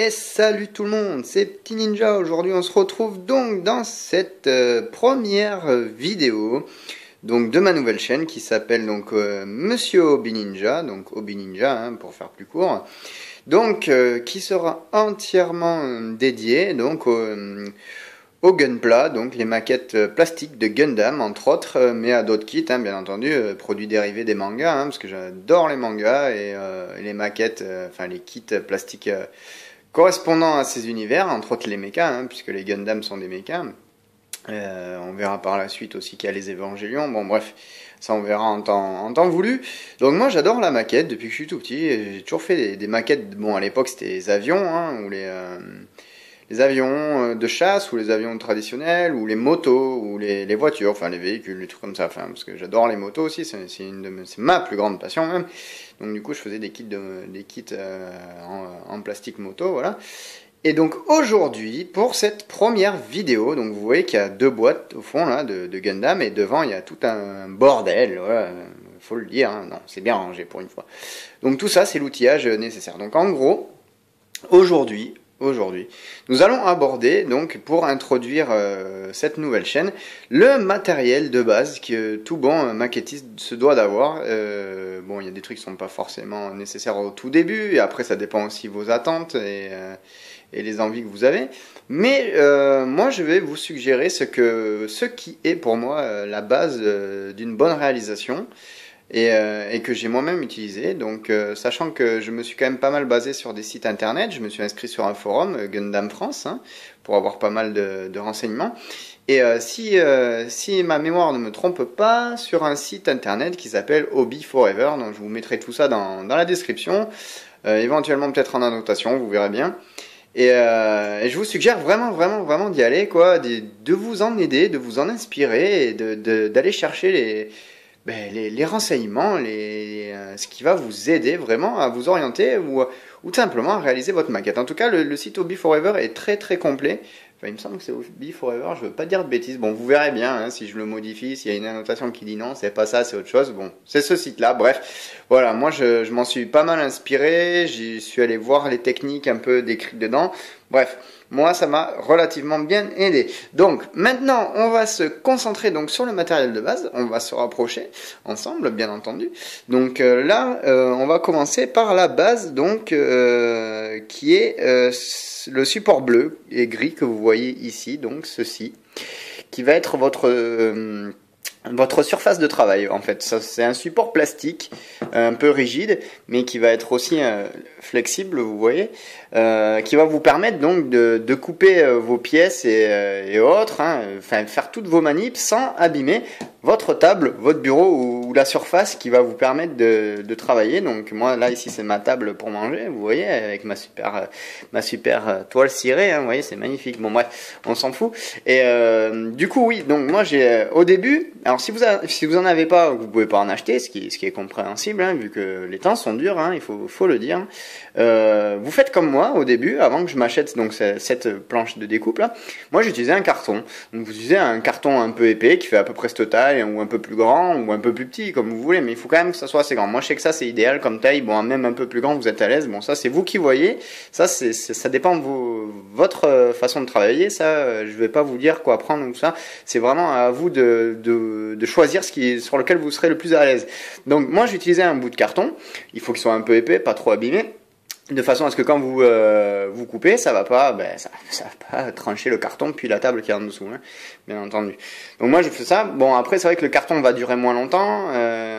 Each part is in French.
Et salut tout le monde, c'est Petit Ninja. Aujourd'hui on se retrouve donc dans cette première vidéo donc de ma nouvelle chaîne qui s'appelle donc Monsieur Hobby Ninja, donc Hobby Ninja hein, pour faire plus court. Donc qui sera entièrement dédié donc au Gunpla, donc les maquettes plastiques de Gundam entre autres, mais à d'autres kits hein, bien entendu, produits dérivés des mangas hein, parce que j'adore les mangas et les maquettes, enfin les kits plastiques correspondant à ces univers, entre autres les mechas, hein, puisque les Gundam sont des mechas. On verra par la suite aussi qu'il y a les Évangélions. Bon bref, ça on verra en temps voulu. Donc moi j'adore la maquette depuis que je suis tout petit. J'ai toujours fait des maquettes. Bon à l'époque c'était les avions, hein, ou les avions de chasse, ou les avions traditionnels, ou les motos, ou les voitures, enfin les véhicules, les trucs comme ça. Enfin parce que j'adore les motos aussi. C'est ma plus grande passion même. Donc du coup je faisais des kits en plastique moto, voilà. Et donc aujourd'hui, pour cette première vidéo, donc vous voyez qu'il y a deux boîtes au fond là de Gundam et devant il y a tout un bordel, voilà, faut le dire, hein. Non, c'est bien rangé pour une fois. Donc tout ça c'est l'outillage nécessaire. Donc en gros, aujourd'hui, nous allons aborder, donc pour introduire cette nouvelle chaîne, le matériel de base que tout bon maquettiste se doit d'avoir. Bon, il y a des trucs qui sont pas forcément nécessaires au tout début, et après ça dépend aussi de vos attentes et les envies que vous avez. Mais moi je vais vous suggérer ce qui est pour moi la base d'une bonne réalisation. Et que j'ai moi-même utilisé, donc sachant que je me suis quand même pas mal basé sur des sites internet, je me suis inscrit sur un forum Gundam France hein, pour avoir pas mal de renseignements. Et si ma mémoire ne me trompe pas, sur un site internet qui s'appelle Hobby Forever, donc je vous mettrai tout ça dans la description, éventuellement peut-être en annotation, vous verrez bien. Et je vous suggère vraiment d'y aller, quoi, de vous en aider, de vous en inspirer et d'aller chercher les renseignements, ce qui va vous aider vraiment à vous orienter ou tout simplement à réaliser votre maquette. En tout cas, le site Hobby Forever est très complet. Enfin, il me semble que c'est Hobby Forever, je veux pas dire de bêtises. Bon, vous verrez bien hein, si je le modifie, s'il y a une annotation qui dit non, c'est pas ça, c'est autre chose. Bon, c'est ce site-là. Bref, voilà, moi je m'en suis pas mal inspiré. J'y suis allé voir les techniques un peu décrites dedans. Bref, moi ça m'a relativement bien aidé. Donc maintenant, on va se concentrer donc sur le matériel de base. On va se rapprocher ensemble, bien entendu. Donc là, on va commencer par la base, donc qui est le support bleu et gris que vous voyez ici, donc ceci, qui va être votre surface de travail. En fait, c'est un support plastique un peu rigide, mais qui va être aussi flexible, vous voyez, qui va vous permettre donc de couper vos pièces et autres, hein, enfin faire toutes vos manips sans abîmer votre table, votre bureau ou la surface qui va vous permettre de travailler. Donc moi là ici c'est ma table pour manger, vous voyez, avec ma super toile cirée, hein, vous voyez, c'est magnifique. Bon bref, on s'en fout. Et du coup oui, donc moi j'ai au début, alors si vous en avez pas, vous pouvez pas en acheter, ce qui est compréhensible, hein, vu que les temps sont durs, hein, il faut le dire. Vous faites comme moi au début, avant que je m'achète donc cette planche de découpe là. Moi j'utilisais un carton. Donc vous utilisez un carton un peu épais qui fait à peu près cette taille, ou un peu plus grand, ou un peu plus petit, comme vous voulez, mais il faut quand même que ça soit assez grand. Moi je sais que ça c'est idéal comme taille. Bon, même un peu plus grand, vous êtes à l'aise. Bon, ça c'est vous qui voyez. Ça dépend de votre façon de travailler. Ça, je vais pas vous dire quoi prendre ou ça. C'est vraiment à vous de choisir sur lequel vous serez le plus à l'aise. Donc moi j'utilisais un bout de carton. Il faut qu'il soit un peu épais, pas trop abîmé, de façon à ce que quand vous coupez, ça va pas trancher le carton puis la table qui est en dessous, hein, bien entendu. Donc moi je fais ça. Bon après c'est vrai que le carton va durer moins longtemps,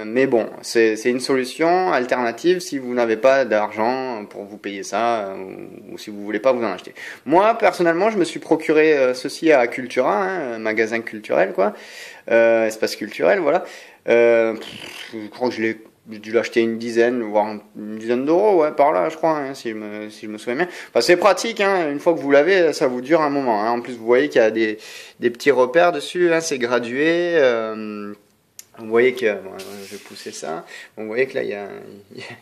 mais bon c'est une solution alternative si vous n'avez pas d'argent pour vous payer ça ou si vous voulez pas vous en acheter. Moi personnellement je me suis procuré ceci à Cultura, hein, un magasin culturel quoi, espace culturel voilà. Je crois que j'ai dû l'acheter une dizaine, voire une dizaine d'euros, ouais, par là, je crois, hein, si je me souviens bien. Enfin, c'est pratique, hein, une fois que vous l'avez, ça vous dure un moment, hein. En plus, vous voyez qu'il y a des petits repères dessus, hein, c'est gradué, vous voyez que, bon, je vais pousser ça, vous voyez que là,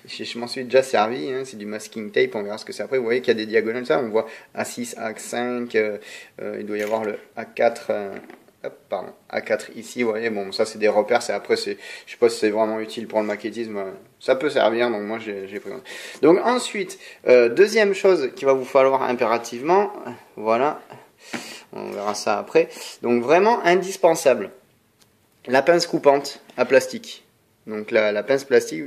je m'en suis déjà servi, hein, c'est du masking tape, on verra ce que c'est après, vous voyez qu'il y a des diagonales, ça, on voit A6, A5, il doit y avoir le A4, hop, pardon, A4 ici, vous voyez, bon, ça c'est des repères, c'est après, je sais pas si c'est vraiment utile pour le maquettisme, ça peut servir, donc moi j'ai pris. Donc ensuite, deuxième chose qu'il va vous falloir impérativement, voilà, on verra ça après, donc vraiment indispensable, la pince coupante à plastique, donc la pince plastique,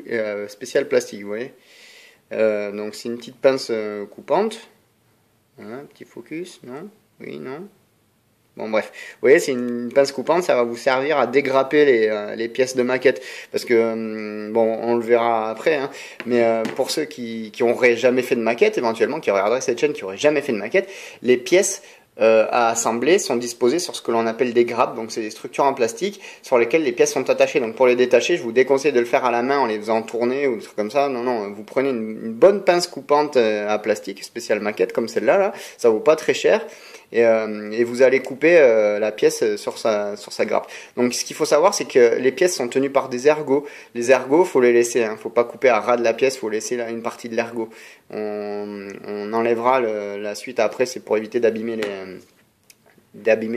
spéciale plastique, vous voyez, donc c'est une petite pince coupante, voilà, petit focus, non, oui, non. Bon bref, vous voyez c'est une pince coupante, ça va vous servir à dégrapper les pièces de maquette, parce que bon on le verra après, hein, mais pour ceux qui auraient jamais fait de maquette, éventuellement qui regarderaient cette chaîne, qui auraient jamais fait de maquette, les pièces à assembler sont disposées sur ce que l'on appelle des grappes, donc c'est des structures en plastique sur lesquelles les pièces sont attachées. Donc pour les détacher, je vous déconseille de le faire à la main en les faisant tourner ou des trucs comme ça. Non, non, vous prenez une bonne pince coupante à plastique, spéciale maquette comme celle-là, là, ça vaut pas très cher. Et vous allez couper la pièce sur sa grappe. Donc ce qu'il faut savoir, c'est que les pièces sont tenues par des ergots. Les ergots, faut les laisser, hein, faut pas couper à ras de la pièce, faut laisser là, une partie de l'ergot. On enlèvera la suite après, c'est pour éviter d'abîmer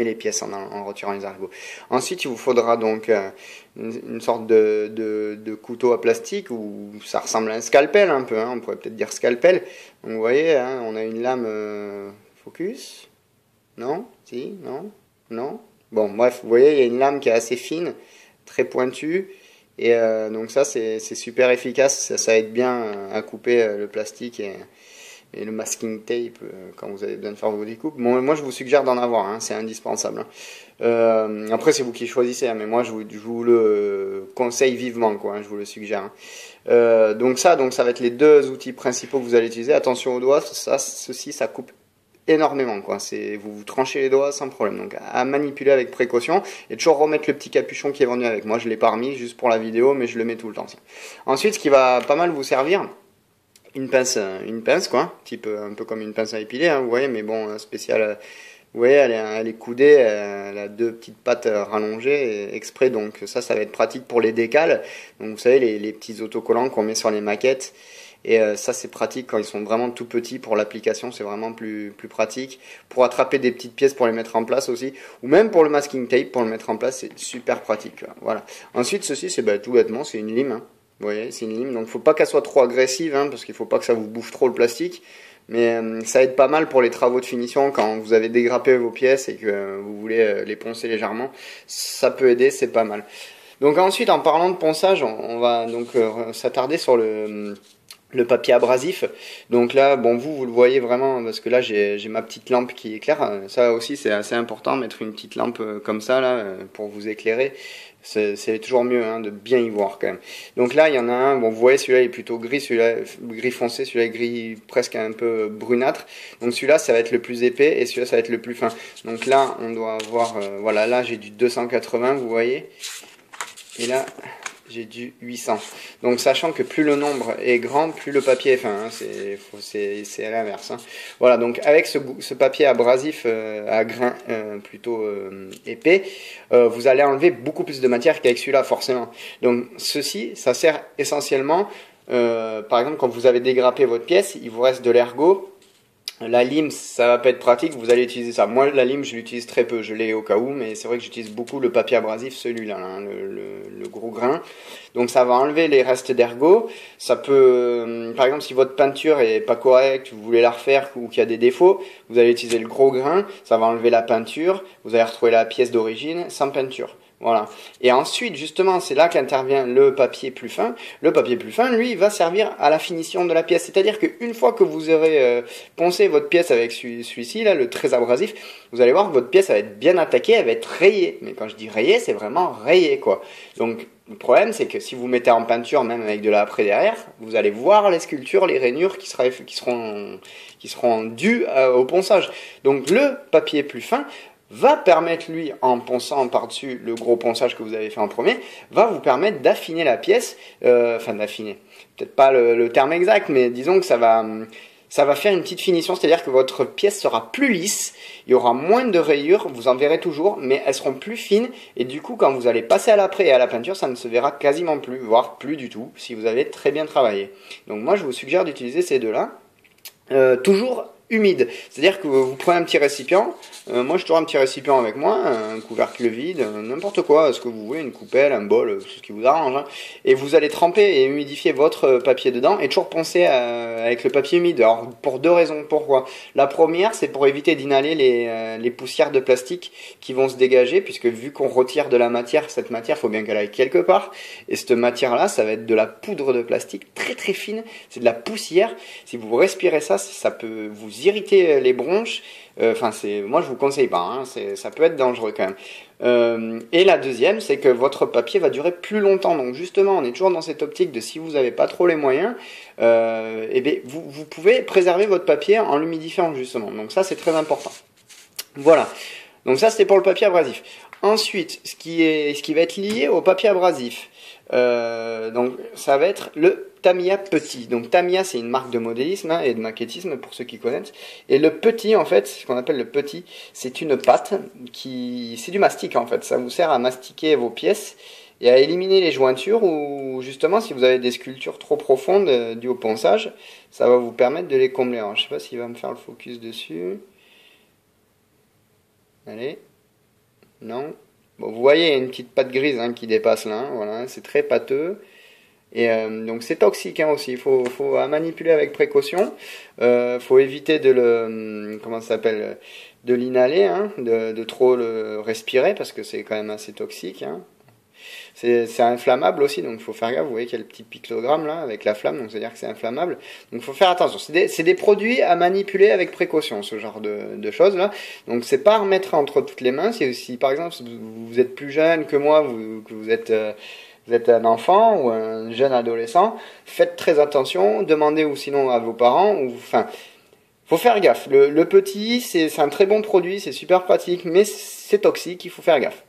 les pièces en retirant les ergots. Ensuite, il vous faudra donc une sorte de couteau à plastique, où ça ressemble à un scalpel un peu, hein, on pourrait peut-être dire scalpel. Donc vous voyez, hein, on a une lame focus. Non? Si? Non? Non? Bon, bref, vous voyez, il y a une lame qui est assez fine, très pointue, et donc ça, c'est super efficace, ça aide bien à couper le plastique et le masking tape quand vous avez besoin de faire vos découpes. Bon, moi, je vous suggère d'en avoir, hein, c'est indispensable. Hein. Après, c'est vous qui choisissez, hein, mais moi, je vous le conseille vivement, quoi, hein, je vous le suggère. Hein. Donc ça va être les deux outils principaux que vous allez utiliser. Attention aux doigts, ceci, ça coupe énormément, quoi. Vous tranchez les doigts sans problème, donc à manipuler avec précaution et toujours remettre le petit capuchon qui est venu avec. Moi je l'ai pas remis juste pour la vidéo, mais je le mets tout le temps. Ensuite, ce qui va pas mal vous servir, une pince quoi, type un peu comme une pince à épiler, hein, vous voyez, mais bon, spéciale. Vous voyez, elle est coudée, elle a deux petites pattes rallongées exprès, donc ça va être pratique pour les décals. Donc vous savez, les petits autocollants qu'on met sur les maquettes. Et ça c'est pratique quand ils sont vraiment tout petits pour l'application, c'est vraiment plus pratique. Pour attraper des petites pièces pour les mettre en place aussi, ou même pour le masking tape pour le mettre en place, c'est super pratique. Voilà. Ensuite ceci c'est tout bêtement, c'est une lime. Hein. Vous voyez, c'est une lime, donc faut pas qu'elle soit trop agressive, hein, parce qu'il faut pas que ça vous bouffe trop le plastique. Mais ça aide pas mal pour les travaux de finition quand vous avez dégrappé vos pièces et que vous voulez les poncer légèrement. Ça peut aider, c'est pas mal. Donc ensuite en parlant de ponçage, on va donc s'attarder sur le papier abrasif. Donc là, bon, vous le voyez vraiment, parce que là, j'ai ma petite lampe qui éclaire. Ça aussi, c'est assez important, mettre une petite lampe comme ça, là, pour vous éclairer. C'est toujours mieux, hein, de bien y voir, quand même. Donc là, il y en a un, bon, vous voyez, celui-là est plutôt gris, celui-là, gris foncé, celui-là est gris presque un peu brunâtre. Donc celui-là, ça va être le plus épais, et celui-là, ça va être le plus fin. Donc là, on doit avoir, voilà, là, j'ai du 280, vous voyez. Et là, j'ai du 800. Donc sachant que plus le nombre est grand, plus le papier est fin. Hein, c'est à l'inverse. Hein. Voilà, donc avec ce papier abrasif à grains plutôt épais, vous allez enlever beaucoup plus de matière qu'avec celui-là, forcément. Donc ceci, ça sert essentiellement, par exemple, quand vous avez dégrappé votre pièce, il vous reste de l'ergot. La lime, ça va pas être pratique, vous allez utiliser ça. Moi, la lime, je l'utilise très peu, je l'ai au cas où, mais c'est vrai que j'utilise beaucoup le papier abrasif, celui-là, hein, le gros grain. Donc ça va enlever les restes d'ergot. Ça peut, par exemple, si votre peinture est pas correcte, vous voulez la refaire ou qu'il y a des défauts, vous allez utiliser le gros grain, ça va enlever la peinture, vous allez retrouver la pièce d'origine sans peinture. Voilà. Et ensuite, justement, c'est là qu'intervient le papier plus fin. Le papier plus fin, lui, va servir à la finition de la pièce. C'est-à-dire qu'une fois que vous aurez poncé votre pièce avec celui-ci, là, le très abrasif, vous allez voir que votre pièce va être bien attaquée, elle va être rayée. Mais quand je dis rayée, c'est vraiment rayé, quoi. Donc, le problème, c'est que si vous mettez en peinture, même avec de l'après derrière, vous allez voir les sculptures, les rainures qui seront dues au ponçage. Donc, le papier plus fin va permettre, lui, en ponçant par-dessus le gros ponçage que vous avez fait en premier, va vous permettre d'affiner la pièce, enfin d'affiner, peut-être pas le terme exact, mais disons que ça va faire une petite finition, c'est-à-dire que votre pièce sera plus lisse, il y aura moins de rayures, vous en verrez toujours, mais elles seront plus fines, et du coup, quand vous allez passer à l'après et à la peinture, ça ne se verra quasiment plus, voire plus du tout, si vous avez très bien travaillé. Donc moi, je vous suggère d'utiliser ces deux-là. Toujours humide. C'est-à-dire que vous prenez un petit récipient, moi j'ai toujours un petit récipient avec moi, un couvercle vide, n'importe quoi, ce que vous voulez, une coupelle, un bol, ce qui vous arrange, hein, et vous allez tremper et humidifier votre papier dedans, et toujours penser avec le papier humide. Alors pour deux raisons, pourquoi? La première, c'est pour éviter d'inhaler les poussières de plastique qui vont se dégager, puisque vu qu'on retire de la matière, cette matière, faut bien qu'elle aille quelque part, et cette matière-là, ça va être de la poudre de plastique très très fine, c'est de la poussière. Si vous respirez ça, ça peut vous irriter les bronches. Enfin, moi je vous conseille pas, hein, ça peut être dangereux quand même. Et la deuxième, c'est que votre papier va durer plus longtemps. Donc justement, on est toujours dans cette optique de si vous n'avez pas trop les moyens, eh bien, vous pouvez préserver votre papier en l'humidifiant justement. Donc ça, c'est très important. Voilà. Donc ça, c'était pour le papier abrasif. Ensuite, ce qui va être lié au papier abrasif, donc ça va être le Tamiya Petit. Donc Tamiya, c'est une marque de modélisme hein, et de maquettisme pour ceux qui connaissent. Et le Petit, en fait, ce qu'on appelle le Petit, c'est une pâte c'est du mastic en fait. Ça vous sert à mastiquer vos pièces et à éliminer les jointures ou justement si vous avez des sculptures trop profondes dues au ponçage, ça va vous permettre de les combler. Alors je sais pas s'il va me faire le focus dessus. Allez. Non. Bon, vous voyez, il y a une petite pâte grise hein, qui dépasse là. Hein, voilà, c'est très pâteux. Et donc c'est toxique hein, aussi. Il faut manipuler avec précaution. Faut éviter de comment ça s'appelle, de l'inhaler, hein, de trop le respirer parce que c'est quand même assez toxique. Hein. C'est inflammable aussi, donc il faut faire gaffe. Vous voyez qu'il y a le petit pictogramme là avec la flamme, donc c'est à dire que c'est inflammable. Donc il faut faire attention. C'est des produits à manipuler avec précaution, ce genre de choses là. Donc c'est pas à remettre entre toutes les mains. Si par exemple vous êtes plus jeune que moi, que vous êtes un enfant ou un jeune adolescent, faites très attention. Demandez ou sinon à vos parents. Enfin, faut faire gaffe. Le petit, c'est un très bon produit, c'est super pratique, mais c'est toxique. Il faut faire gaffe.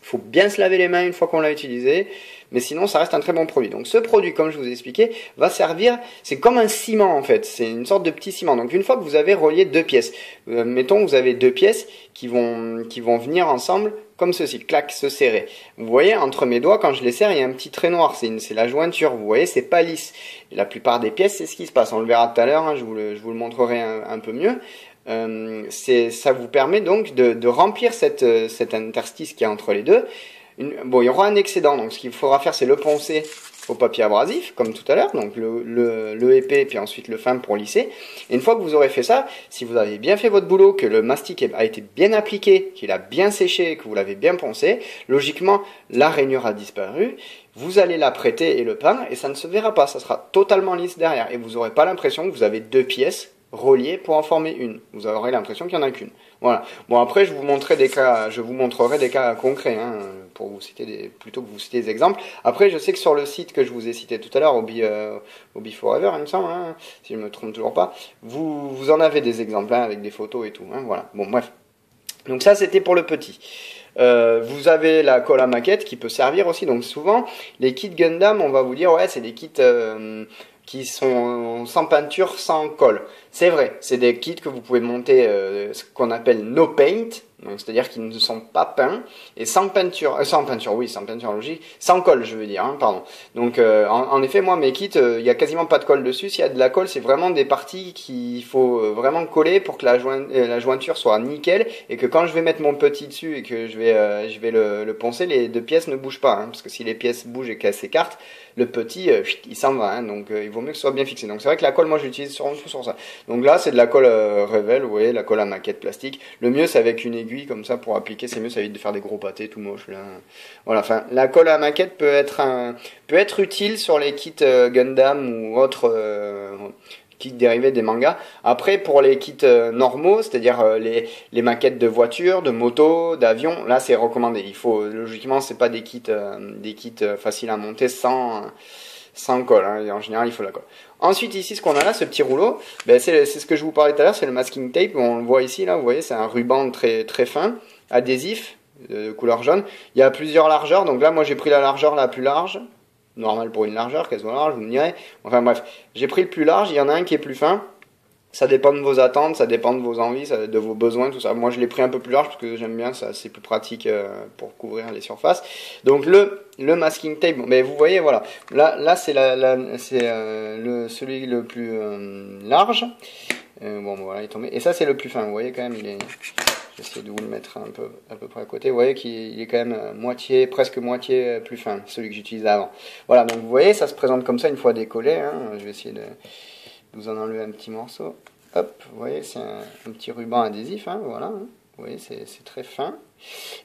Il faut bien se laver les mains une fois qu'on l'a utilisé, mais sinon ça reste un très bon produit. Donc ce produit, comme je vous ai expliqué, va servir, c'est comme un ciment en fait, c'est une sorte de petit ciment. Donc une fois que vous avez relié deux pièces, mettons vous avez deux pièces qui vont venir ensemble comme ceci, clac, se serrer. Vous voyez, entre mes doigts, quand je les serre, il y a un petit trait noir, c'est la jointure, vous voyez, c'est pas lisse. Et la plupart des pièces, c'est ce qui se passe, on le verra tout à l'heure, hein, je vous le montrerai un peu mieux. Ça vous permet donc de remplir cet interstice qu'il y a entre les deux. Bon, il y aura un excédent, donc ce qu'il faudra faire, c'est le poncer au papier abrasif, comme tout à l'heure, donc le épais, puis ensuite le fin pour lisser. Et une fois que vous aurez fait ça, si vous avez bien fait votre boulot, que le mastic a été bien appliqué, qu'il a bien séché, que vous l'avez bien poncé, logiquement, la rainure a disparu, vous allez l'apprêter et le peindre, et ça ne se verra pas, ça sera totalement lisse derrière, et vous n'aurez pas l'impression que vous avez deux pièces reliées pour en former une. Vous aurez l'impression qu'il n'y en a qu'une. Voilà. Bon, après, je vous montrerai des cas concrets, hein, pour vous citer plutôt que vous citer des exemples. Après, je sais que sur le site que je vous ai cité tout à l'heure, Hobby Forever, il me semble, hein, si je me trompe toujours pas, vous en avez des exemples, hein, avec des photos et tout, hein, voilà. Bon, bref. Donc ça, c'était pour le petit. Vous avez la colle à maquette qui peut servir aussi. Donc souvent, les kits Gundam, on va vous dire, ouais, c'est des kits qui sont sans peinture, sans colle. C'est vrai, c'est des kits que vous pouvez monter, ce qu'on appelle no paint, donc c'est-à-dire qu'ils ne sont pas peints, et sans peinture logique, sans colle je veux dire, hein, pardon. Donc en effet, moi mes kits, il y a quasiment pas de colle dessus. S'il y a de la colle, c'est vraiment des parties qu'il faut vraiment coller pour que la jointure soit nickel, et que quand je vais mettre mon petit dessus et que je vais le poncer, les deux pièces ne bougent pas, hein, parce que si les pièces bougent et qu'elles s'écartent, le petit, il s'en va, hein, donc il vaut mieux que ce soit bien fixé. Donc c'est vrai que la colle, moi j'utilise surtout sur ça. Donc là, c'est de la colle Revell, vous voyez, la colle à maquette plastique. Le mieux, c'est avec une aiguille comme ça pour appliquer, c'est mieux, ça évite de faire des gros pâtés tout moches là. Voilà, enfin, la colle à maquette peut être utile sur les kits Gundam ou autres kits dérivés des mangas. Après, pour les kits normaux, c'est-à-dire les maquettes de voitures, de motos, d'avions, là c'est recommandé. Il faut, logiquement, c'est pas des kits faciles à monter sans colle, hein. En général il faut la colle. Ensuite ici ce qu'on a là, ce petit rouleau, ben, c'est ce que je vous parlais tout à l'heure, c'est le masking tape. On le voit ici là, vous voyez, c'est un ruban très très fin, adhésif, de couleur jaune. Il y a plusieurs largeurs, donc là moi j'ai pris la largeur la plus large, normal pour une largeur, qu'elle soit large, vous me direz. Enfin bref, j'ai pris le plus large, il y en a un qui est plus fin. Ça dépend de vos attentes, ça dépend de vos envies, de vos besoins, tout ça. Moi, je l'ai pris un peu plus large parce que j'aime bien ça, c'est plus pratique pour couvrir les surfaces. Donc le masking tape, mais vous voyez, voilà, là c'est celui le plus large. Bon, voilà, il est tombé. Et ça, c'est le plus fin. Vous voyez quand même, il est. J'essaie de vous le mettre à peu près à côté. Vous voyez qu'il est quand même presque moitié plus fin, celui que j'utilisais avant. Voilà, donc vous voyez, ça se présente comme ça une fois décollé. Hein. Je vais essayer de vous en enlever un petit morceau. Hop, vous voyez, c'est un petit ruban adhésif. Hein, voilà. Hein. Vous voyez, c'est très fin.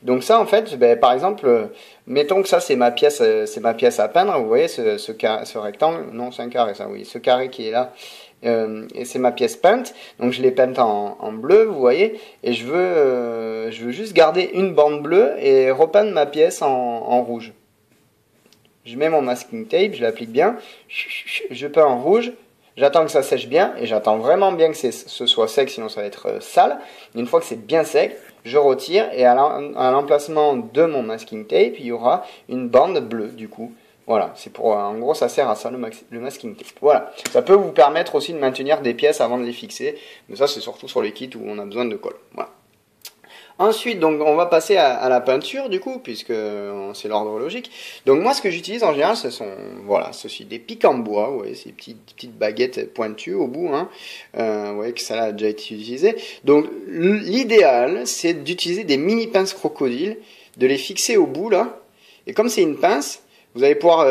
Donc ça, en fait, ben, par exemple, mettons que ça, c'est ma pièce à peindre. Vous voyez, ce rectangle, non, c'est un carré, ça, oui, ce carré qui est là. Et c'est ma pièce peinte, donc je l'ai peinte en bleu, vous voyez, et je veux juste garder une bande bleue et repeindre ma pièce en rouge. Je mets mon masking tape, je l'applique bien, je peins en rouge, j'attends que ça sèche bien, et j'attends vraiment bien que ce soit sec, sinon ça va être sale. Une fois que c'est bien sec, je retire, et à l'emplacement de mon masking tape, il y aura une bande bleue, du coup. Voilà, c'est pour, en gros, ça sert à ça, le masking tape. Voilà, ça peut vous permettre aussi de maintenir des pièces avant de les fixer, mais ça, c'est surtout sur les kits où on a besoin de colle. Voilà. Ensuite, donc, on va passer à la peinture, du coup, puisque c'est l'ordre logique. Donc, moi, ce que j'utilise en général, ce sont, voilà, ceci, des pics en bois, vous voyez, ces petites baguettes pointues au bout, hein. Vous voyez que ça a déjà été utilisé. Donc, l'idéal, c'est d'utiliser des mini pinces crocodiles, de les fixer au bout, là, et comme c'est une pince, vous allez pouvoir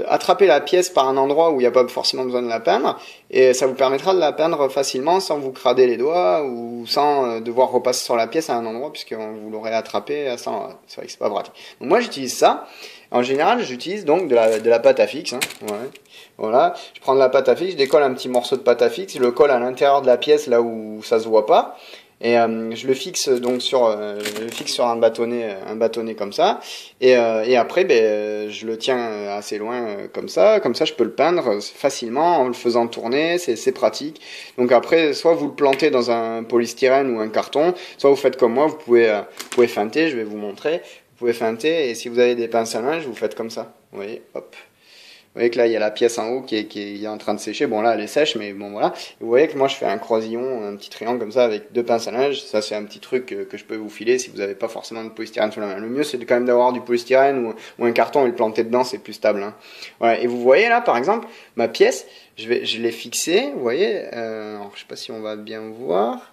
attraper la pièce par un endroit où il n'y a pas forcément besoin de la peindre, et ça vous permettra de la peindre facilement sans vous crader les doigts ou sans devoir repasser sur la pièce à un endroit puisque vous l'aurez attrapé à ça. C'est vrai que c'est pas pratique. Donc moi j'utilise ça. En général j'utilise donc de la pâte à fixe. Hein. Ouais. Voilà, je prends de la pâte à fixe, je décolle un petit morceau de pâte à fixe, je le colle à l'intérieur de la pièce là où ça se voit pas. Et je le fixe donc sur un bâtonnet comme ça. Et après, ben, je le tiens assez loin comme ça je peux le peindre facilement en le faisant tourner. C'est pratique. Donc après, soit vous le plantez dans un polystyrène ou un carton, soit vous faites comme moi, vous pouvez feinter. Je vais vous montrer. Vous pouvez feinter et si vous avez des pinces à linge, vous faites comme ça. Vous voyez, hop. Vous voyez que là, il y a la pièce en haut qui est en train de sécher. Bon, là, elle est sèche, mais bon, voilà. Vous voyez que moi, je fais un croisillon, un petit triangle comme ça avec deux pinces à linge. Ça, c'est un petit truc que je peux vous filer si vous n'avez pas forcément de polystyrène sur la main. Le mieux, c'est quand même d'avoir du polystyrène ou un carton et le planter dedans, c'est plus stable. Hein. Voilà. Et vous voyez là, par exemple, ma pièce, je l'ai fixée. Vous voyez, alors, je sais pas si on va bien voir.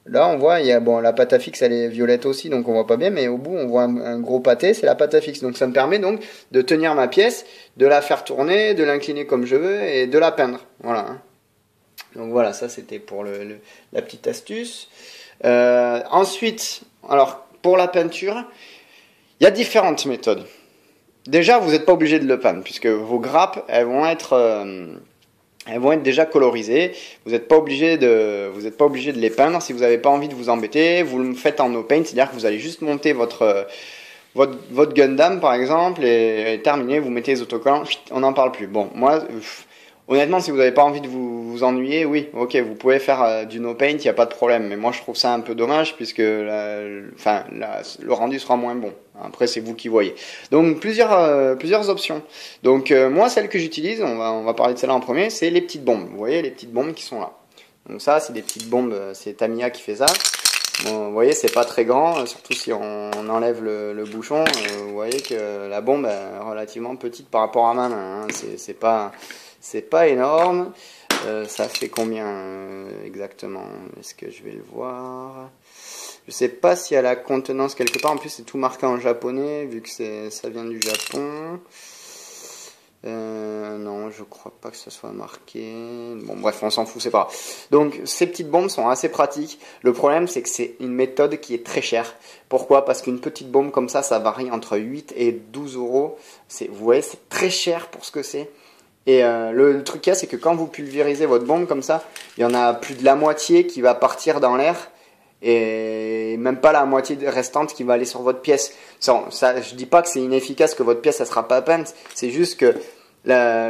Là, on voit, la pâte à fixe, elle est violette aussi, donc on voit pas bien, mais au bout, on voit un gros pâté, c'est la pâte à fixe. Donc ça me permet donc de tenir ma pièce, de la faire tourner, de l'incliner comme je veux et de la peindre. Voilà. Hein. Donc voilà, ça c'était pour la petite astuce. Ensuite, alors pour la peinture, il y a différentes méthodes. Déjà, vous n'êtes pas obligé de le peindre, puisque vos grappes, elles vont être déjà colorisées. Vous n'êtes pas obligé de les peindre si vous n'avez pas envie de vous embêter. Vous le faites en no paint, c'est-à-dire que vous allez juste monter votre Gundam par exemple et terminer. Vous mettez les autocollants, on n'en parle plus. Bon, moi, honnêtement, si vous n'avez pas envie de vous ennuyer, oui, ok, vous pouvez faire du no paint, il n'y a pas de problème. Mais moi, je trouve ça un peu dommage puisque le rendu sera moins bon. Après, c'est vous qui voyez. Donc, plusieurs options. Donc, moi, celle que j'utilise, on va parler de celle-là en premier, c'est les petites bombes. Vous voyez, les petites bombes qui sont là. Donc ça, c'est des petites bombes, c'est Tamiya qui fait ça. Bon, vous voyez, c'est pas très grand, surtout si on enlève le bouchon. Vous voyez que la bombe est relativement petite par rapport à ma main. Hein. C'est pas énorme. Ça fait combien exactement? Est-ce que je vais le voir? Je sais pas s'il y a la contenance quelque part. En plus, c'est tout marqué en japonais vu que ça vient du Japon. Non, je crois pas que ça soit marqué. Bon, bref, on s'en fout, c'est pas grave. Donc, ces petites bombes sont assez pratiques. Le problème, c'est que c'est une méthode qui est très chère. Pourquoi? Parce qu'une petite bombe comme ça varie entre 8 et 12 euros. Vous voyez, c'est très cher pour ce que c'est. Et le truc qu'il y a, c'est que quand vous pulvérisez votre bombe comme ça, il y en a plus de la moitié qui va partir dans l'air. Et même pas la moitié restante qui va aller sur votre pièce. Je dis pas que c'est inefficace, que votre pièce ne sera pas peinte, c'est juste que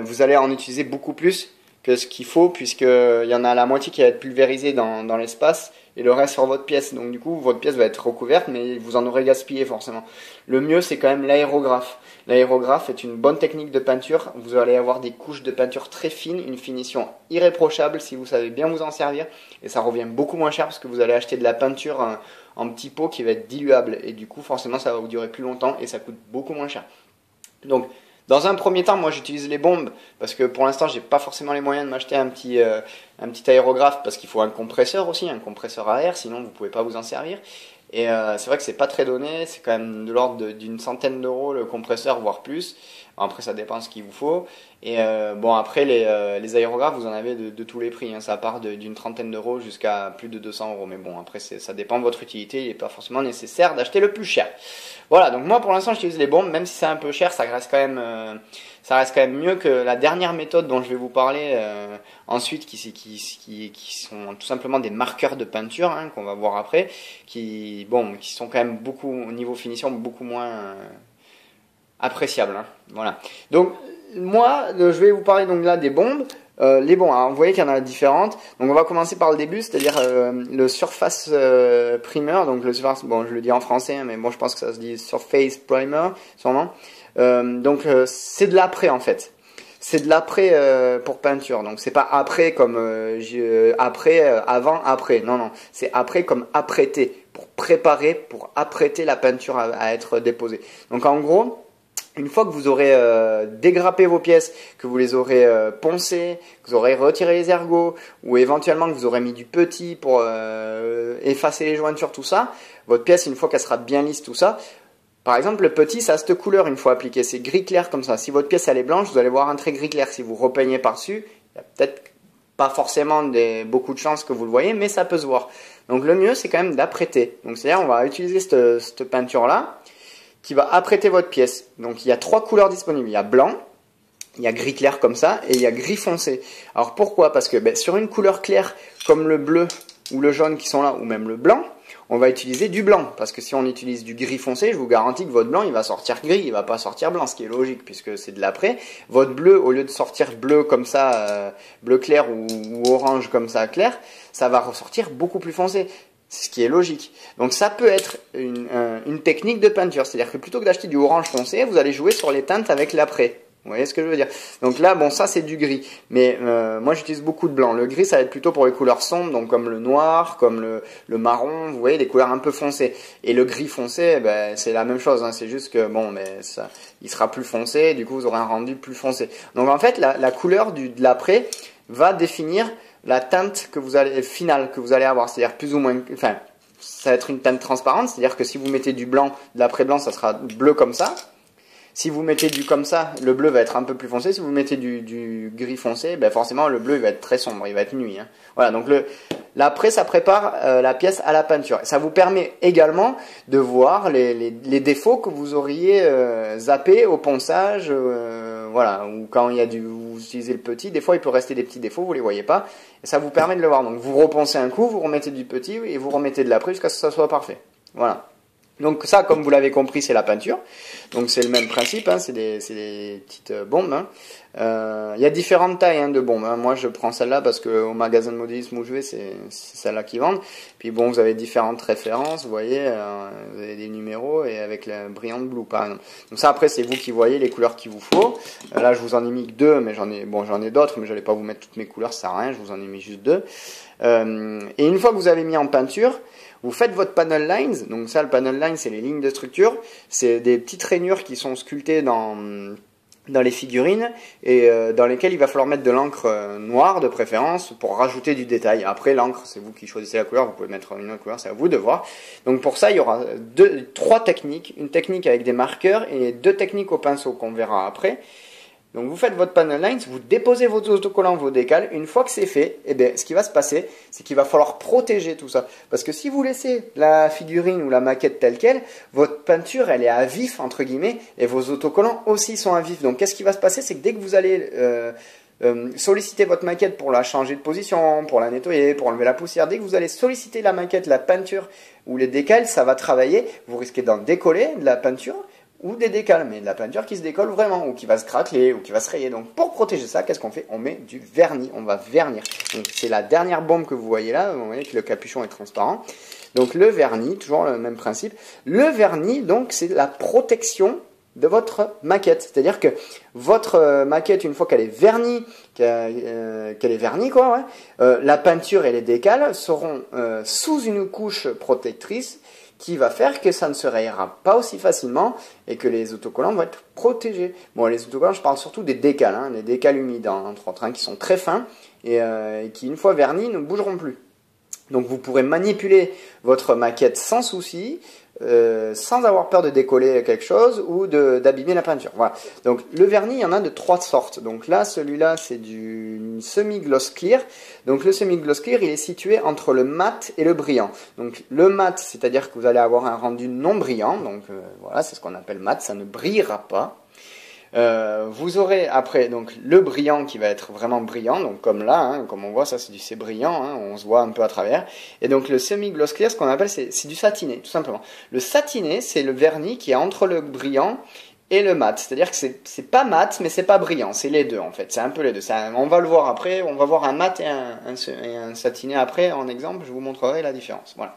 vous allez en utiliser beaucoup plus que ce qu'il faut, puisqu'il y en a la moitié qui va être pulvérisée dans l'espace et le reste sur votre pièce. Donc du coup, votre pièce va être recouverte, mais vous en aurez gaspillé forcément. Le mieux, c'est quand même l'aérographe. L'aérographe est une bonne technique de peinture. Vous allez avoir des couches de peinture très fines, une finition irréprochable si vous savez bien vous en servir. Et ça revient beaucoup moins cher parce que vous allez acheter de la peinture en petits pots qui va être diluable. Et du coup, forcément, ça va vous durer plus longtemps et ça coûte beaucoup moins cher. Donc, Dans un premier temps, moi j'utilise les bombes parce que pour l'instant j'ai pas forcément les moyens de m'acheter un petit aérographe parce qu'il faut un compresseur aussi, un compresseur à air, sinon vous pouvez pas vous en servir. Et c'est vrai que c'est pas très donné, c'est quand même de l'ordre d'une centaine d'euros le compresseur, voire plus. Après ça dépend ce qu'il vous faut. Et bon après les aérographes vous en avez de tous les prix, hein. Ça part d'une trentaine d'euros jusqu'à plus de 200 euros. Mais bon après ça dépend de votre utilité, il n'est pas forcément nécessaire d'acheter le plus cher. Voilà, donc moi pour l'instant j'utilise les bombes, même si c'est un peu cher, ça reste quand même mieux que la dernière méthode dont je vais vous parler ensuite, qui sont tout simplement des marqueurs de peinture, hein, qu'on va voir après, qui sont quand même beaucoup, au niveau finition, beaucoup moins appréciables, hein. Voilà. Donc moi, je vais vous parler donc là des bombes. Les bombes, alors, vous voyez qu'il y en a différentes. Donc on va commencer par le début, c'est-à-dire le Surface Primer. Donc le Surface, bon je le dis en français, hein, mais bon je pense que ça se dit Surface Primer, sûrement. C'est de l'après en fait. C'est de l'après pour peinture. Donc c'est pas après comme avant, après. Non, non. C'est après comme apprêter, pour préparer, pour apprêter la peinture à être déposée. Donc en gros, une fois que vous aurez dégrappé vos pièces, que vous les aurez poncées, que vous aurez retiré les ergots, ou éventuellement que vous aurez mis du petit pour effacer les jointures, tout ça, votre pièce, une fois qu'elle sera bien lisse, tout ça, par exemple, le petit, ça a cette couleur une fois appliqué, c'est gris clair comme ça. Si votre pièce elle est blanche, vous allez voir un trait gris clair. Si vous repeignez par-dessus, il y a peut-être pas forcément beaucoup de chances que vous le voyez, mais ça peut se voir. Donc le mieux, c'est quand même d'apprêter. Donc c'est-à-dire, on va utiliser cette peinture-là, qui va apprêter votre pièce. Donc il y a 3 couleurs disponibles. Il y a blanc, il y a gris clair comme ça, et il y a gris foncé. Alors pourquoi? Parce que sur une couleur claire, comme le bleu ou le jaune qui sont là, ou même le blanc, on va utiliser du blanc. Parce que si on utilise du gris foncé, je vous garantis que votre blanc, il va sortir gris, il va pas sortir blanc, ce qui est logique, puisque c'est de l'après. Votre bleu, au lieu de sortir bleu comme ça, bleu clair ou orange comme ça clair, ça va ressortir beaucoup plus foncé. Ce qui est logique. Donc ça peut être une technique de peinture. C'est-à-dire que plutôt que d'acheter du orange foncé, vous allez jouer sur les teintes avec l'après. Vous voyez ce que je veux dire? Donc là, bon, ça c'est du gris. Mais moi j'utilise beaucoup de blanc. Le gris, ça va être plutôt pour les couleurs sombres, donc comme le noir, comme le marron, vous voyez, des couleurs un peu foncées. Et le gris foncé, c'est la même chose, hein. C'est juste que, il sera plus foncé, du coup vous aurez un rendu plus foncé. Donc en fait, la couleur de l'après va définir la teinte finale que vous allez avoir, c'est-à-dire plus ou moins, enfin, ça va être une teinte transparente, c'est-à-dire que si vous mettez du blanc, de l'après blanc, ça sera bleu comme ça. Si vous mettez du comme ça, le bleu va être un peu plus foncé. Si vous mettez du gris foncé, forcément le bleu il va être très sombre, il va être nuit, hein. Voilà, donc l'après ça prépare la pièce à la peinture. Ça vous permet également de voir les défauts que vous auriez zappés au ponçage, voilà, ou quand vous utilisez le petit, des fois il peut rester des petits défauts, vous les voyez pas, et ça vous permet de le voir. Donc vous reponcez un coup, vous remettez du petit et vous remettez de l'après jusqu'à ce que ça soit parfait. Voilà. Donc ça, comme vous l'avez compris, c'est la peinture. Donc c'est le même principe, hein, c'est des petites bombes, hein. Il y a différentes tailles, hein, de bombes, hein. Moi je prends celle-là parce que au magasin de modélisme où je vais, c'est celle-là qui vendent. Puis bon, vous avez différentes références, vous voyez, vous avez des numéros et avec la brillante blue par exemple. Donc ça après c'est vous qui voyez les couleurs qu'il vous faut. Là je vous en ai mis que 2, mais j'en ai d'autres, mais je n'allais pas vous mettre toutes mes couleurs, ça sert à rien, je vous en ai mis juste 2. Et une fois que vous avez mis en peinture, vous faites votre panel lines. Donc ça, le panel line, c'est les lignes de structure. C'est des petites rainures qui sont sculptées dans les figurines et dans lesquelles il va falloir mettre de l'encre noire de préférence pour rajouter du détail. Après, l'encre, c'est vous qui choisissez la couleur. Vous pouvez mettre une autre couleur, c'est à vous de voir. Donc pour ça, il y aura 3 techniques. Une technique avec des marqueurs et 2 techniques au pinceau qu'on verra après. Donc vous faites votre panel lines, vous déposez vos autocollants, vos décals. Une fois que c'est fait, ce qui va se passer, c'est qu'il va falloir protéger tout ça. Parce que si vous laissez la figurine ou la maquette telle qu'elle, votre peinture, elle est à vif, entre guillemets, et vos autocollants aussi sont à vif. Donc qu'est-ce qui va se passer? C'est que dès que vous allez solliciter votre maquette pour la changer de position, pour la nettoyer, pour enlever la poussière, dès que vous allez solliciter la maquette, la peinture ou les décals, ça va travailler. Vous risquez d'en décoller de la peinture, ou des décals, mais de la peinture qui se décolle vraiment, ou qui va se craqueler, ou qui va se rayer. Donc pour protéger ça, qu'est-ce qu'on fait? On met du vernis, on va vernir. Donc c'est la dernière bombe que vous voyez là, vous voyez que le capuchon est transparent. Donc le vernis, toujours le même principe. Le vernis, donc c'est la protection de votre maquette. C'est-à-dire que votre maquette, une fois qu'elle est vernie, la peinture et les décals seront sous une couche protectrice qui va faire que ça ne se rayera pas aussi facilement et que les autocollants vont être protégés. Bon, les autocollants, je parle surtout des décals, les décals humides, entre autres, qui sont très fins et qui, une fois vernis, ne bougeront plus. Donc vous pourrez manipuler votre maquette sans souci, sans avoir peur de décoller quelque chose ou d'abîmer la peinture. Voilà. Donc le vernis, il y en a de 3 sortes. Donc là, celui-là, c'est du semi-gloss clear. Donc le semi-gloss clear, il est situé entre le mat et le brillant. Donc le mat, c'est-à-dire que vous allez avoir un rendu non brillant. Donc voilà, c'est ce qu'on appelle mat, ça ne brillera pas. Vous aurez après donc le brillant qui va être vraiment brillant, donc comme là, comme on voit, ça c'est brillant, on se voit un peu à travers. Et donc le semi-gloss clear, ce qu'on appelle, c'est du satiné, tout simplement. Le satiné, c'est le vernis qui est entre le brillant et le mat, c'est-à-dire que c'est pas mat, mais c'est pas brillant, c'est les deux en fait, c'est un peu les deux. On va le voir après, on va voir un mat et un satiné après en exemple, je vous montrerai la différence. Voilà.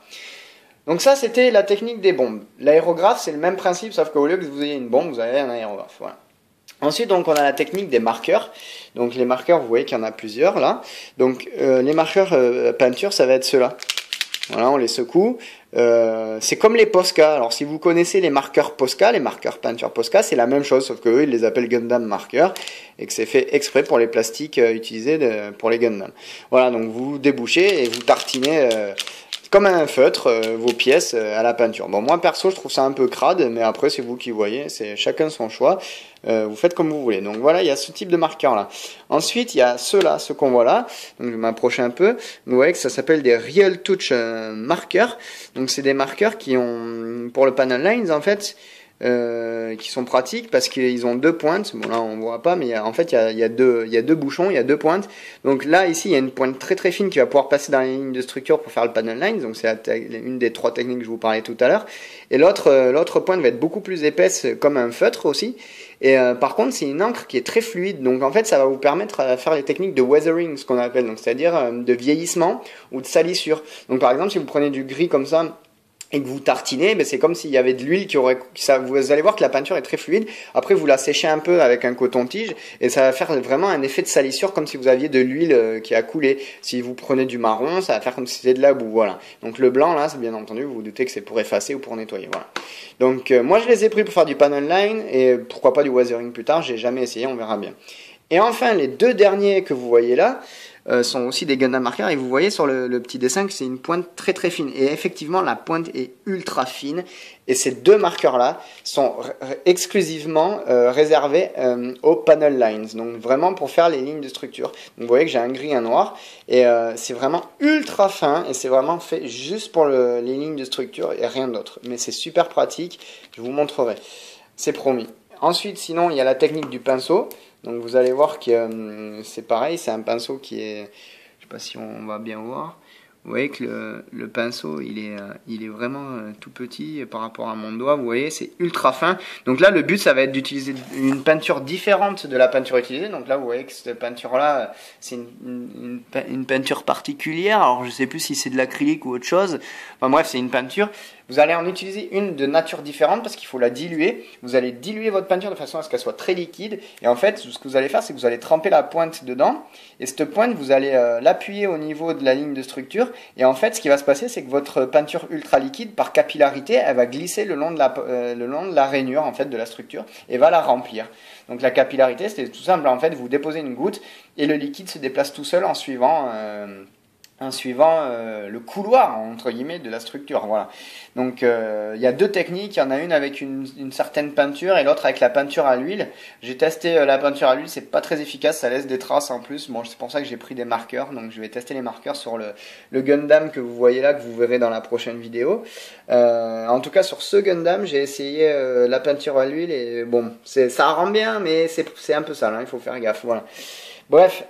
Donc ça, c'était la technique des bombes. L'aérographe, c'est le même principe, sauf qu'au lieu que vous ayez une bombe, vous avez un aérographe. Voilà. Ensuite, donc, on a la technique des marqueurs. Donc, les marqueurs, vous voyez qu'il y en a plusieurs, là. Donc, les marqueurs peinture, ça va être ceux-là. Voilà, on les secoue. C'est comme les Posca. Alors, si vous connaissez les marqueurs Posca, les marqueurs peinture Posca, c'est la même chose, sauf qu'eux, ils les appellent Gundam marqueurs, et que c'est fait exprès pour les plastiques utilisés pour les Gundam. Voilà, donc vous débouchez et vous tartinez... comme un feutre, vos pièces à la peinture. Bon, moi perso, je trouve ça un peu crade, mais après c'est vous qui voyez, c'est chacun son choix. Vous faites comme vous voulez. Donc voilà, il y a ce type de marqueur là. Ensuite, il y a ceux-là, ceux qu'on voit là. Donc je vais m'approcher un peu. Vous voyez que ça s'appelle des Real Touch marqueurs. Donc c'est des marqueurs qui ont, pour le panel lines en fait, qui sont pratiques parce qu'ils ont 2 pointes. Bon là on voit pas, mais en fait il y a 2 bouchons, il y a 2 pointes. Donc là ici il y a une pointe très très fine qui va pouvoir passer dans les lignes de structure pour faire le panel lines. Donc c'est une des 3 techniques que je vous parlais tout à l'heure. Et l'autre pointe va être beaucoup plus épaisse comme un feutre aussi. Et par contre c'est une encre qui est très fluide. Donc en fait ça va vous permettre de faire les techniques de weathering, ce qu'on appelle, donc c'est-à-dire de vieillissement ou de salissure. Donc par exemple si vous prenez du gris comme ça et que vous tartinez, ben c'est comme s'il y avait de l'huile vous allez voir que la peinture est très fluide. Après vous la séchez un peu avec un coton-tige et ça va faire vraiment un effet de salissure comme si vous aviez de l'huile qui a coulé. Si vous prenez du marron, ça va faire comme si c'était de la boue, voilà. Donc le blanc là, c'est bien entendu, vous vous doutez que c'est pour effacer ou pour nettoyer, voilà. Donc moi je les ai pris pour faire du panel line et pourquoi pas du weathering plus tard, j'ai jamais essayé, on verra bien. Et enfin les 2 derniers que vous voyez là, sont aussi des Gundam marqueurs et vous voyez sur le petit dessin que c'est une pointe très très fine et effectivement la pointe est ultra fine et ces 2 marqueurs là sont exclusivement réservés aux panel lines, donc vraiment pour faire les lignes de structure. Donc vous voyez que j'ai un gris, un noir et c'est vraiment ultra fin et c'est vraiment fait juste pour les lignes de structure et rien d'autre, mais c'est super pratique, je vous montrerai, c'est promis. Ensuite sinon il y a la technique du pinceau. Donc vous allez voir que c'est pareil, c'est un pinceau qui est, je sais pas si on va bien voir, vous voyez que le pinceau il est vraiment tout petit par rapport à mon doigt, vous voyez c'est ultra fin. Donc là le but ça va être d'utiliser une peinture différente de la peinture utilisée. Donc là vous voyez que cette peinture là c'est une peinture particulière, alors je sais plus si c'est de l'acrylique ou autre chose, enfin bref c'est une peinture. Vous allez en utiliser une de nature différente parce qu'il faut la diluer. Vous allez diluer votre peinture de façon à ce qu'elle soit très liquide. Et en fait, ce que vous allez faire, c'est que vous allez tremper la pointe dedans. Et cette pointe, vous allez l'appuyer au niveau de la ligne de structure. Et en fait, ce qui va se passer, c'est que votre peinture ultra liquide, par capillarité, elle va glisser le long de la rainure en fait, de la structure et va la remplir. Donc la capillarité, c'est tout simple. En fait, vous déposez une goutte et le liquide se déplace tout seul en suivant le couloir entre guillemets de la structure, voilà. Donc il y a 2 techniques, il y en a une avec une certaine peinture et l'autre avec la peinture à l'huile. J'ai testé la peinture à l'huile, c'est pas très efficace, ça laisse des traces en plus. Bon, c'est pour ça que j'ai pris des marqueurs, donc je vais tester les marqueurs sur le Gundam que vous voyez là, que vous verrez dans la prochaine vidéo. En tout cas sur ce Gundam, j'ai essayé la peinture à l'huile et bon, ça rend bien, mais c'est un peu sale, hein, il faut faire gaffe, voilà. Bref,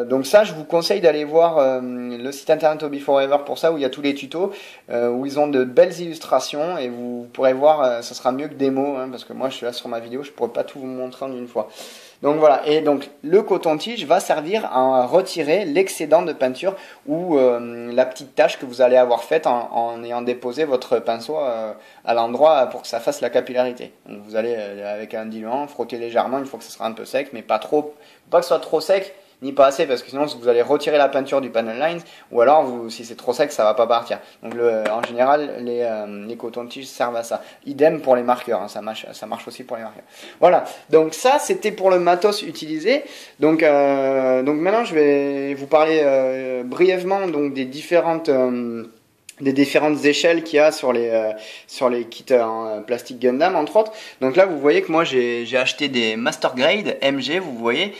donc ça, je vous conseille d'aller voir le site internet Hobby Forever pour ça, où il y a tous les tutos, où ils ont de belles illustrations, et vous pourrez voir, ça sera mieux que des mots, hein, parce que moi je suis là sur ma vidéo, je pourrais pas tout vous montrer en une fois. Donc voilà, et donc le coton-tige va servir à retirer l'excédent de peinture ou la petite tache que vous allez avoir faite en ayant déposé votre pinceau à l'endroit pour que ça fasse la capillarité. Donc vous allez avec un diluant frotter légèrement une fois que ce sera un peu sec, mais pas trop, faut pas que ce soit trop sec ni pas assez, parce que sinon vous allez retirer la peinture du panel lines, ou alors si c'est trop sec, ça va pas partir. Donc en général, les cotons-tiges servent à ça. Idem pour les marqueurs, hein, ça marche aussi pour les marqueurs. Voilà, donc ça c'était pour le matos utilisé. Donc maintenant je vais vous parler brièvement donc des différentes échelles qu'il y a sur les kits en plastique Gundam entre autres. Donc là vous voyez que moi j'ai acheté des Master Grade MG, vous voyez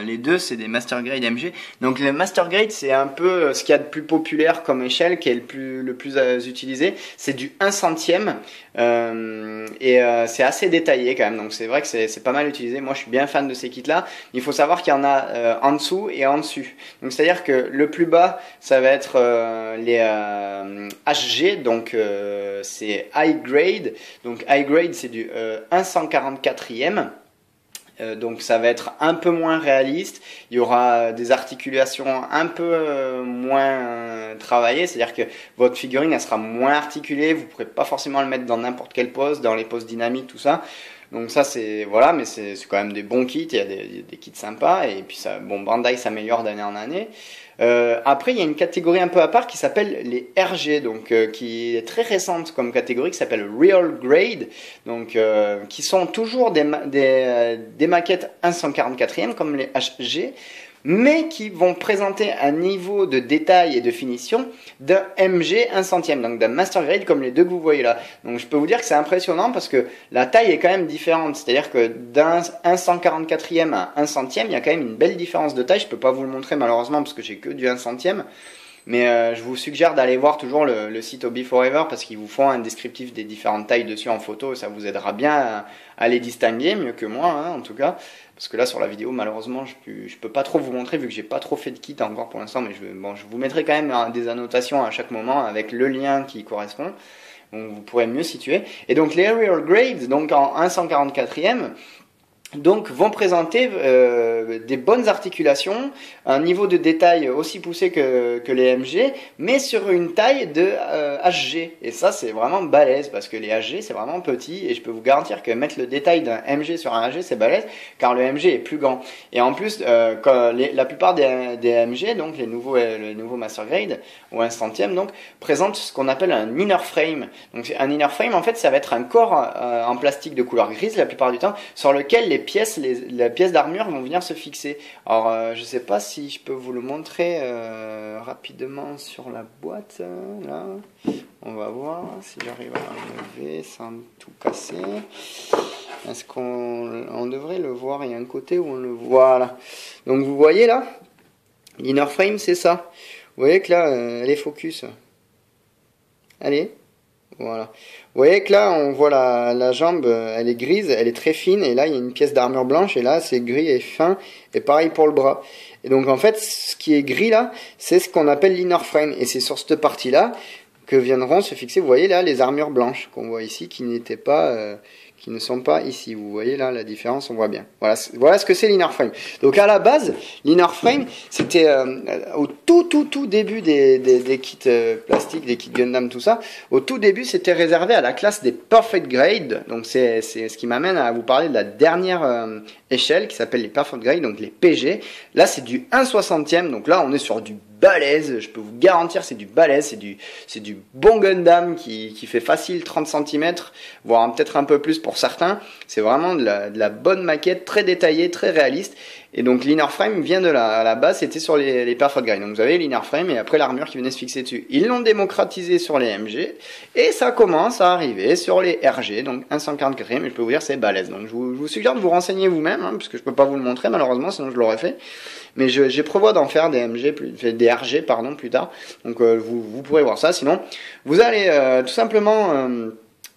les deux c'est des Master Grade MG. Donc le Master Grade c'est un peu ce qu'il y a de plus populaire comme échelle, qui est le plus utilisé, c'est du 1 centième c'est assez détaillé quand même, donc c'est vrai que c'est pas mal utilisé. Moi je suis bien fan de ces kits là. Il faut savoir qu'il y en a en dessous et en dessus, donc c'est à dire que le plus bas ça va être les HG, donc c'est high grade. Donc high grade c'est du 1/144e. Donc ça va être un peu moins réaliste, il y aura des articulations un peu moins travaillées, c'est-à-dire que votre figurine elle sera moins articulée, vous ne pourrez pas forcément le mettre dans n'importe quelle pose, dans les poses dynamiques, tout ça. Donc ça c'est voilà, mais c'est quand même des bons kits, il y a des kits sympas, et puis ça, bon, Bandai s'améliore d'année en année. Après il y a une catégorie un peu à part qui s'appelle les RG, donc qui est très récente comme catégorie, qui s'appelle Real Grade, donc qui sont toujours des maquettes 1/144e comme les HG, mais qui vont présenter un niveau de détail et de finition d'un MG 1 centième, donc d'un Master Grade comme les deux que vous voyez là. Donc je peux vous dire que c'est impressionnant parce que la taille est quand même différente, c'est-à-dire que d'un 1/144e à 1 centième, il y a quand même une belle différence de taille. Je peux pas vous le montrer malheureusement parce que j'ai que du 1 centième. Mais je vous suggère d'aller voir toujours le site Hobby Forever parce qu'ils vous font un descriptif des différentes tailles dessus en photo, et ça vous aidera bien à les distinguer, mieux que moi hein, en tout cas. Parce que là sur la vidéo malheureusement je peux pas trop vous montrer vu que j'ai pas trop fait de kit encore pour l'instant, mais je vous mettrai quand même des annotations à chaque moment avec le lien qui correspond. Donc vous pourrez mieux situer. Et donc les Real Grades, donc en 1/144e, donc vont présenter des bonnes articulations, un niveau de détail aussi poussé que les MG, mais sur une taille de HG. Et ça c'est vraiment balèze, parce que les HG c'est vraiment petit, et je peux vous garantir que mettre le détail d'un MG sur un HG c'est balèze, car le MG est plus grand. Et en plus, la plupart des MG, donc les nouveaux Master Grade, ou 1 centième, donc, présentent ce qu'on appelle un inner frame. Donc un inner frame, en fait, ça va être un corps en plastique de couleur grise la plupart du temps, sur lequel les pièces d'armure vont venir se fixer. Alors je sais pas si je peux vous le montrer rapidement sur la boîte là. On va voir si j'arrive à enlever sans tout casser. Est-ce qu'on devrait le voir? Il y a un côté où on le voit là. Donc vous voyez là, l'inner frame c'est ça. Vous voyez que là elle est focus. Allez. Voilà. Vous voyez que là, on voit la jambe, elle est grise, elle est très fine, et là, il y a une pièce d'armure blanche, et là, c'est gris et fin, et pareil pour le bras. Et donc, en fait, ce qui est gris là, c'est ce qu'on appelle l'inner frame, et c'est sur cette partie-là que viendront se fixer, vous voyez là, les armures blanches qu'on voit ici, qui ne sont pas ici. Vous voyez là la différence, on voit bien. Voilà ce que c'est l'inner frame. Donc à la base, l'inner frame, c'était au tout début des kits plastiques, des kits Gundam, tout ça. Au tout début, c'était réservé à la classe des Perfect Grade. Donc c'est ce qui m'amène à vous parler de la dernière échelle qui s'appelle les Perfect Grade, donc les PG. Là, c'est du 1/60e. Donc là, on est sur du balèze, je peux vous garantir c'est du balèze, c'est du bon Gundam qui fait facile 30 cm, voire peut-être un peu plus pour certains. C'est vraiment de la bonne maquette, très détaillée, très réaliste. Et donc l'inner frame vient de là, à la base c'était sur les Perfect Grade. Donc vous avez l'inner frame et après l'armure qui venait se fixer dessus. Ils l'ont démocratisé sur les MG et ça commence à arriver sur les RG, donc 1/144e, et je peux vous dire c'est balèze. Donc je vous suggère de vous renseigner vous-même, hein, parce que je peux pas vous le montrer malheureusement, sinon je l'aurais fait. Mais j'ai prévu d'en faire des des RG pardon, plus tard. Donc vous pourrez voir ça. Sinon, vous allez tout simplement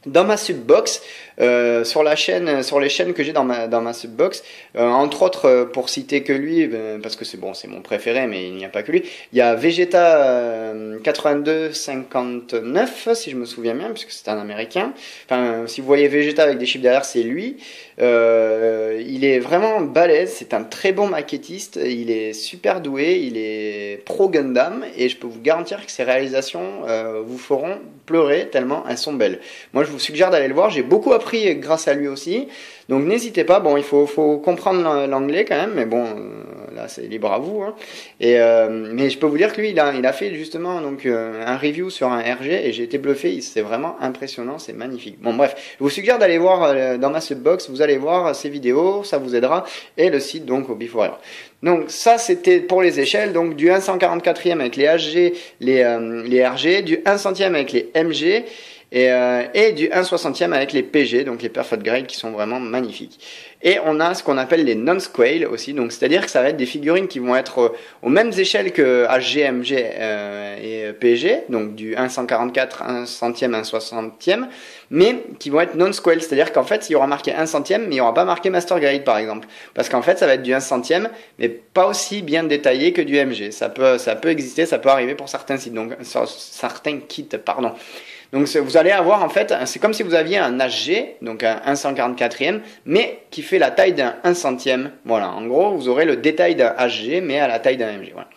dans ma subbox, sur les chaînes que j'ai dans ma subbox, entre autres pour citer que lui, parce que c'est mon préféré, mais il n'y a pas que lui. Il y a Vegeta 8259, si je me souviens bien, puisque c'est un Américain. Enfin, si vous voyez Vegeta avec des chiffres derrière, c'est lui. Il est vraiment balèze, c'est un très bon maquettiste, il est super doué, il est pro Gundam, et je peux vous garantir que ses réalisations vous feront pleurer tellement elles sont belles. Moi, je vous suggère d'aller le voir, j'ai beaucoup appris grâce à lui aussi, donc n'hésitez pas. Bon, il faut comprendre l'anglais quand même, mais bon, là c'est libre à vous. Hein. Mais je peux vous dire que lui, il a fait justement donc un review sur un RG et j'ai été bluffé. C'est vraiment impressionnant, c'est magnifique. Bon bref, je vous suggère d'aller voir dans ma subbox. Vous allez voir ces vidéos, ça vous aidera, et le site donc Hobby Forever. Donc ça c'était pour les échelles, donc du 1/144e avec les HG, les RG, du 1/100e avec les MG. Et du 1/60e avec les PG, donc les Perfect Grade qui sont vraiment magnifiques. Et on a ce qu'on appelle les non-scale aussi, donc c'est-à-dire que ça va être des figurines qui vont être aux mêmes échelles que HG, MG et PG, donc du 1/144, 1/100e, 1/60e, mais qui vont être non-scale, c'est-à-dire qu'en fait il y aura marqué 1/100e, mais il n'y aura pas marqué Master Grade par exemple, parce qu'en fait ça va être du 1/100e, mais pas aussi bien détaillé que du MG. Ça peut exister, ça peut arriver pour certains sites, donc certains kits, pardon. Donc vous allez avoir en fait, c'est comme si vous aviez un HG, donc un 1/144e, mais qui fait la taille d'un 1/100e. Voilà, en gros vous aurez le détail d'un HG, mais à la taille d'un MG. Voilà.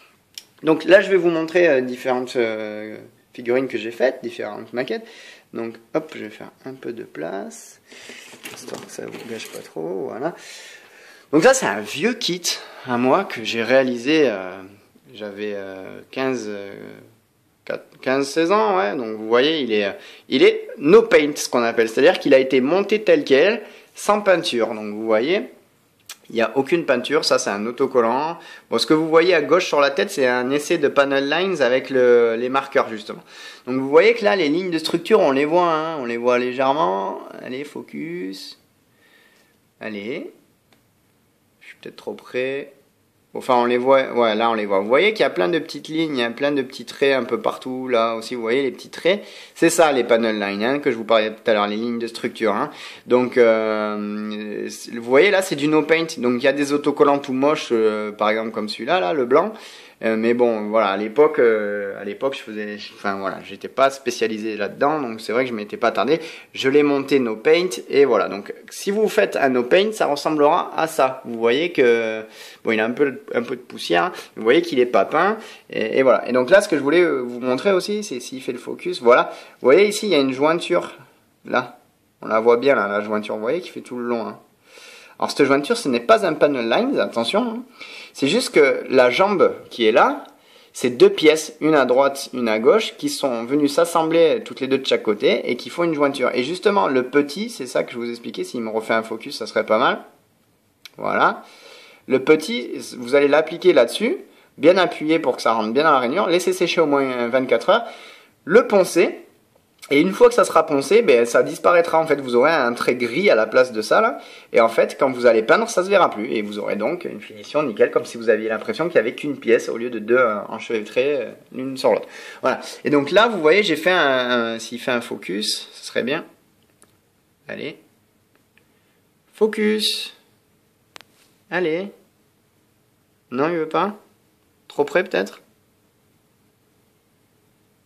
Donc là je vais vous montrer différentes figurines que j'ai faites, différentes maquettes. Donc hop, je vais faire un peu de place, histoire que ça vous gâche pas trop, voilà. Donc là c'est un vieux kit à moi que j'ai réalisé, j'avais 15-16 ans, ouais, donc vous voyez, il est no paint, ce qu'on appelle, c'est-à-dire qu'il a été monté tel quel, sans peinture, donc vous voyez, il n'y a aucune peinture, ça c'est un autocollant. Bon, ce que vous voyez à gauche sur la tête, c'est un essai de panel lines avec les marqueurs, justement. Donc vous voyez que là, les lignes de structure, on les voit, hein, on les voit légèrement, allez, focus, allez, je suis peut-être trop près. Enfin, on les voit, ouais, là on les voit. Vous voyez qu'il y a plein de petites lignes, il y a plein de petits traits un peu partout. Là aussi, vous voyez les petits traits. C'est ça les panel lines, hein, que je vous parlais tout à l'heure, les lignes de structure. Hein. Donc, vous voyez là, c'est du no paint. Donc, il y a des autocollants tout moches, par exemple comme celui-là, là, le blanc. Mais bon, voilà, à l'époque, enfin voilà, j'étais pas spécialisé là-dedans, donc c'est vrai que je m'étais pas attardé. Je l'ai monté no paint et voilà. Donc, si vous faites un no paint, ça ressemblera à ça. Vous voyez que bon, il a un peu de poussière. Hein. Vous voyez qu'il est pas peint et voilà. Et donc là, ce que je voulais vous montrer aussi, c'est s'il fait le focus. Voilà. Vous voyez ici, il y a une jointure là. On la voit bien là, la jointure. Vous voyez qui fait tout le long. Hein. Alors cette jointure, ce n'est pas un panel lines, attention. Hein. C'est juste que la jambe qui est là, c'est deux pièces, une à droite, une à gauche, qui sont venues s'assembler toutes les deux de chaque côté et qui font une jointure. Et justement, le petit, c'est ça que je vous expliquais, s'il me refait un focus, ça serait pas mal. Voilà. Le petit, vous allez l'appliquer là-dessus, bien appuyé pour que ça rentre bien dans la rainure, laisser sécher au moins 24 heures, le poncer. Et une fois que ça sera poncé, ben, ça disparaîtra. En fait, vous aurez un trait gris à la place de ça, là. Et en fait, quand vous allez peindre, ça se verra plus. Et vous aurez donc une finition nickel, comme si vous aviez l'impression qu'il n'y avait qu'une pièce au lieu de deux enchevêtrées l'une sur l'autre. Voilà. Et donc là, vous voyez, j'ai fait s'il fait un focus, ce serait bien. Allez. Focus. Allez. Non, il veut pas? Trop près, peut-être?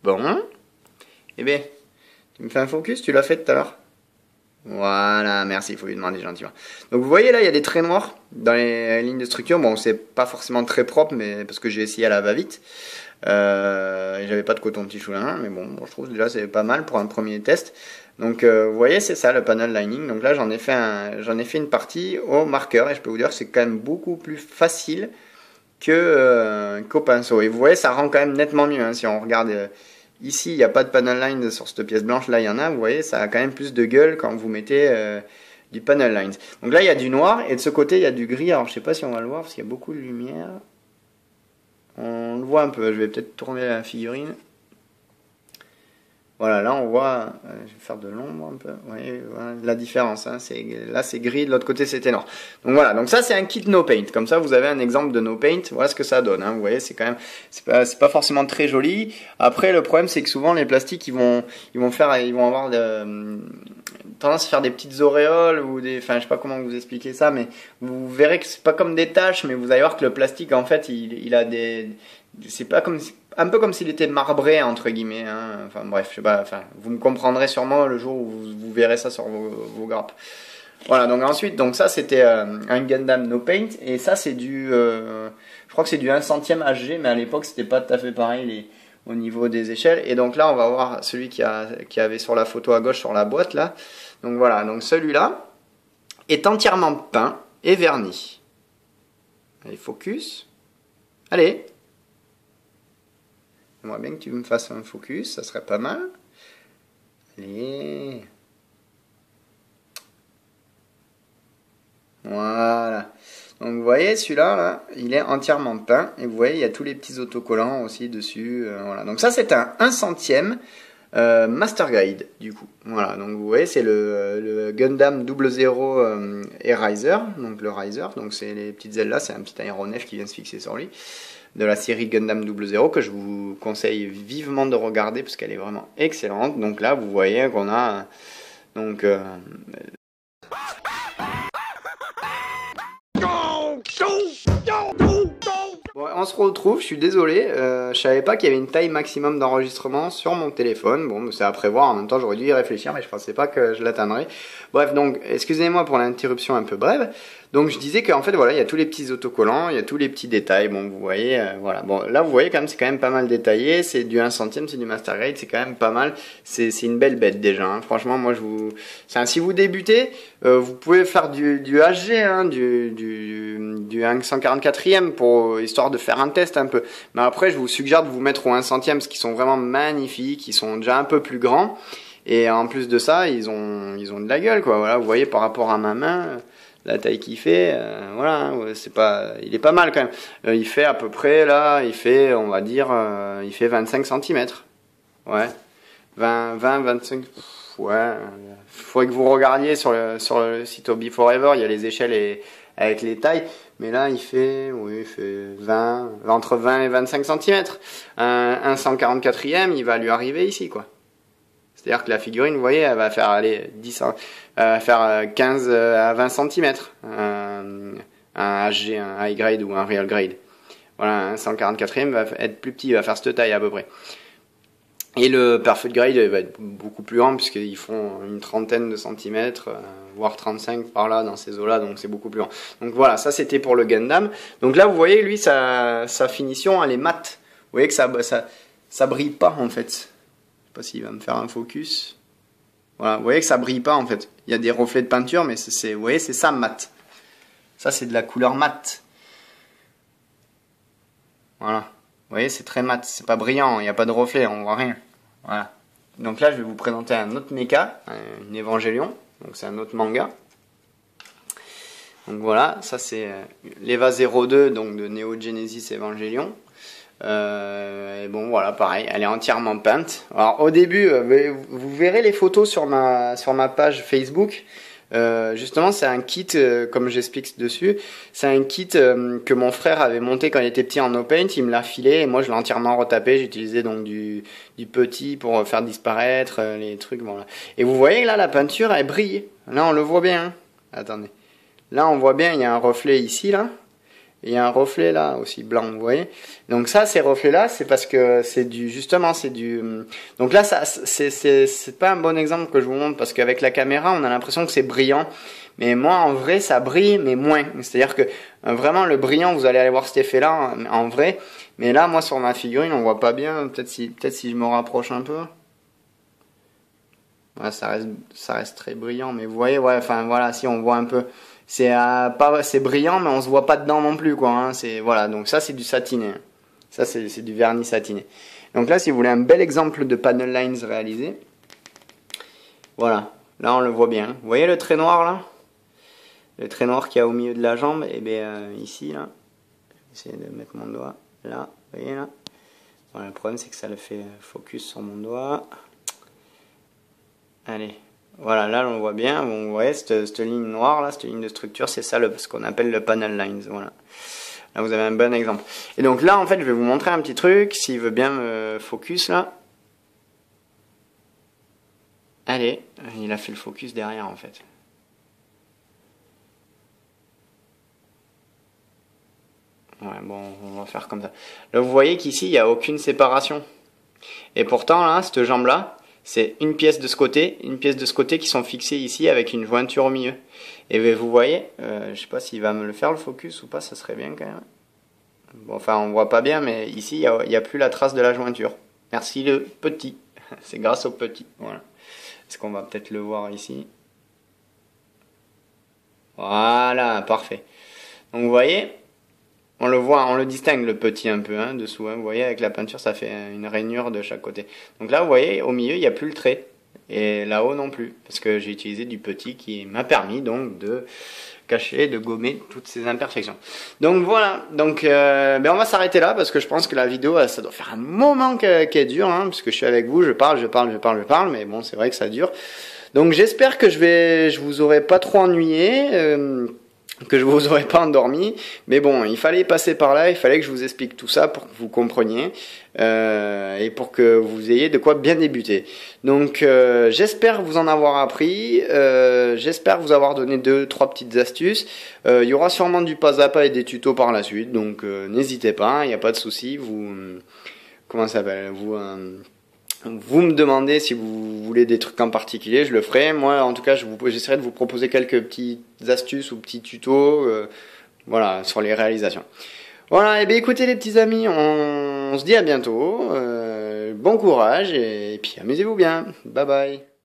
Bon. Eh bien... Tu me fais un focus, tu l'as fait tout à l'heure. Voilà, merci, il faut lui demander gentiment. Donc vous voyez là, il y a des traits noirs dans les lignes de structure. Bon, c'est pas forcément très propre, mais parce que j'ai essayé à la va-vite. J'avais pas de coton-tige sous la main, mais bon, je trouve déjà c'est pas mal pour un premier test. Donc vous voyez, c'est ça le panel lining. Donc là, j'en ai fait une partie au marqueur et je peux vous dire que c'est quand même beaucoup plus facile qu'au pinceau. Et vous voyez, ça rend quand même nettement mieux hein, si on regarde. Ici, il n'y a pas de panel line sur cette pièce blanche. Là, il y en a. Vous voyez, ça a quand même plus de gueule quand vous mettez du panel lines. Donc là, il y a du noir. Et de ce côté, il y a du gris. Alors, je ne sais pas si on va le voir parce qu'il y a beaucoup de lumière. On le voit un peu. Je vais peut-être tourner la figurine. Voilà, là, on voit... je vais faire de l'ombre un peu. Vous voyez, voilà, la différence. Hein, là, c'est gris. De l'autre côté, c'était noir. Donc voilà. Donc ça, c'est un kit no paint. Comme ça, vous avez un exemple de no paint. Voilà ce que ça donne. Hein, vous voyez, c'est quand même... C'est pas forcément très joli. Après, le problème, c'est que souvent, les plastiques, ils vont avoir tendance à faire des petites auréoles ou des... Enfin, je sais pas comment vous expliquer ça, mais vous verrez que c'est pas comme des taches, mais vous allez voir que le plastique, en fait, il a des... C'est pas comme... Un peu comme s'il était marbré, entre guillemets. Hein. Enfin bref, je sais pas. Enfin, vous me comprendrez sûrement le jour où vous verrez ça sur vos grappes. Voilà, donc ensuite, donc ça c'était un Gundam No Paint. Et ça c'est je crois que c'est du 1/100e HG, mais à l'époque c'était pas tout à fait pareil au niveau des échelles. Et donc là on va voir celui qui avait sur la photo à gauche sur la boîte là. Donc voilà, donc celui-là est entièrement peint et verni. Allez, focus. Allez. J'aimerais bien que tu me fasses un focus, ça serait pas mal. Allez. Voilà. Donc vous voyez, celui-là, là, il est entièrement peint. Et vous voyez, il y a tous les petits autocollants aussi dessus. Voilà. Donc ça, c'est un 1/100e Master Guide, du coup. Voilà. Donc vous voyez, c'est le Gundam 00 Riser. Donc le Riser. Donc c'est les petites ailes là. C'est un petit aéronef qui vient se fixer sur lui. De la série Gundam 00 que je vous conseille vivement de regarder parce qu'elle est vraiment excellente. Donc là, vous voyez qu'on a... Donc... Bon, on se retrouve, je suis désolé, je savais pas qu'il y avait une taille maximum d'enregistrement sur mon téléphone. Bon, c'est à prévoir, en même temps j'aurais dû y réfléchir, mais je pensais pas que je l'atteindrais. Bref, donc, excusez-moi pour l'interruption un peu brève. Donc je disais qu'en fait voilà, il y a tous les petits autocollants, il y a tous les petits détails. Bon, vous voyez, voilà. Bon, là vous voyez quand même, c'est quand même pas mal détaillé. C'est du 1/100e, c'est du Master Grade, c'est quand même pas mal. C'est une belle bête déjà. Hein. Franchement, moi je vous, si vous débutez, vous pouvez faire du HG, hein, du 144e pour histoire de faire un test un peu. Mais après, je vous suggère de vous mettre au 1/100e, parce qu'ils sont vraiment magnifiques, ils sont déjà un peu plus grands. Et en plus de ça, ils ont de la gueule, quoi. Voilà, vous voyez par rapport à ma main. La taille qu'il fait, voilà, c'est pas, il est pas mal quand même. Il fait à peu près, là, il fait, on va dire, il fait 25 cm. Ouais. 25, ouais. Faudrait que vous regardiez sur le site Hobby Forever, il y a les échelles avec les tailles. Mais là, il fait, oui, il fait entre 20 et 25 cm. Un 144e, il va lui arriver ici, quoi. C'est-à-dire que la figurine, vous voyez, elle va faire aller 15 à 20 cm. Un HG, un high grade ou un real grade. Voilà, un 144e va être plus petit, il va faire cette taille à peu près. Et le perfect grade va être beaucoup plus grand puisqu'ils font une trentaine de centimètres, voire 35 par là dans ces eaux-là, donc c'est beaucoup plus grand. Donc voilà, ça c'était pour le Gundam. Donc là, vous voyez, lui, sa finition, elle est mate. Vous voyez que ça brille pas en fait. Pas s'il va me faire un focus. Voilà, vous voyez que ça brille pas en fait. Il y a des reflets de peinture, mais vous voyez, c'est ça mat. Ça, c'est de la couleur mat. Voilà. Vous voyez, c'est très mat. C'est pas brillant, il n'y a pas de reflet, on voit rien. Voilà. Donc là, je vais vous présenter un autre mecha, une Evangelion. Donc c'est un autre manga. Donc voilà, ça c'est l'Eva 02, donc de Neo Genesis Evangelion. Et bon voilà, pareil, elle est entièrement peinte. Alors au début, vous verrez les photos sur ma page Facebook. Justement, c'est un kit, comme j'explique dessus, c'est un kit que mon frère avait monté quand il était petit en no paint. Il me l'a filé et moi je l'ai entièrement retapé. J'ai utilisé donc du petit pour faire disparaître les trucs. Voilà. Et vous voyez que là la peinture elle brille. Là on le voit bien. Hein. Attendez. Là on voit bien, il y a un reflet ici là. Et il y a un reflet là aussi blanc, vous voyez. Donc ça, ces reflets là, c'est parce que c'est du. Donc là, ça, c'est pas un bon exemple que je vous montre parce qu'avec la caméra, on a l'impression que c'est brillant. Mais moi, en vrai, ça brille, mais moins. C'est-à-dire que vraiment le brillant, vous allez aller voir cet effet-là en vrai. Mais là, moi, sur ma figurine, on voit pas bien. Peut-être si je me rapproche un peu. Ouais, ça reste très brillant. Mais vous voyez, ouais, enfin voilà, si on voit un peu. C'est brillant, mais on se voit pas dedans non plus, quoi. Hein. Voilà, donc ça c'est du satiné. Ça c'est du vernis satiné. Donc là, si vous voulez un bel exemple de panel lines réalisé, voilà, là on le voit bien. Vous voyez le trait noir là, le trait noir qu'il y a au milieu de la jambe, et bien ici là, j'essaie de mettre mon doigt là, vous voyez là. Voilà, le problème c'est que ça le fait focus sur mon doigt. Allez. Voilà, là on voit bien, bon, vous voyez cette ligne noire là, cette ligne de structure, c'est ça ce qu'on appelle le panel lines, voilà. Là vous avez un bon exemple. Et donc là en fait je vais vous montrer un petit truc, s'il veut bien me focus là. Allez, il a fait le focus derrière en fait. Ouais, bon, on va faire comme ça. Là vous voyez qu'ici il n'y a aucune séparation. Et pourtant là, cette jambe là, c'est une pièce de ce côté, une pièce de ce côté qui sont fixées ici avec une jointure au milieu. Et vous voyez, je sais pas s'il va me le faire le focus ou pas, ça serait bien quand même. Bon, enfin on voit pas bien, mais ici il n'y a plus la trace de la jointure. Merci le petit, c'est grâce au petit. Voilà. Est-ce qu'on va peut-être le voir ici? Voilà, parfait. Donc vous voyez, On le voit, on le distingue le petit un peu hein, dessous. Hein. Vous voyez, avec la peinture, ça fait une rainure de chaque côté. Donc là, vous voyez, au milieu, il n'y a plus le trait. Et là-haut non plus. Parce que j'ai utilisé du petit qui m'a permis donc de cacher, de gommer toutes ces imperfections. Donc voilà. Donc on va s'arrêter là parce que je pense que la vidéo, ça doit faire un moment qu'elle dure. Hein, parce que je suis avec vous, je parle. Mais bon, c'est vrai que ça dure. Donc j'espère que je vous aurai pas trop ennuyé. Que je vous aurais pas endormi, mais bon, il fallait passer par là, il fallait que je vous explique tout ça pour que vous compreniez et pour que vous ayez de quoi bien débuter. Donc j'espère vous en avoir appris, j'espère vous avoir donné 2-3 petites astuces. Il y aura sûrement du pas à pas et des tutos par la suite, donc n'hésitez pas, il n'y a pas de souci. Vous comment ça s'appelle vous me demandez si vous voulez des trucs en particulier, je le ferai. Moi, en tout cas, j'essaierai de vous proposer quelques petites astuces ou petits tutos, voilà, sur les réalisations. Voilà, et bien écoutez les petits amis, on se dit à bientôt. Bon courage et puis amusez-vous bien. Bye bye.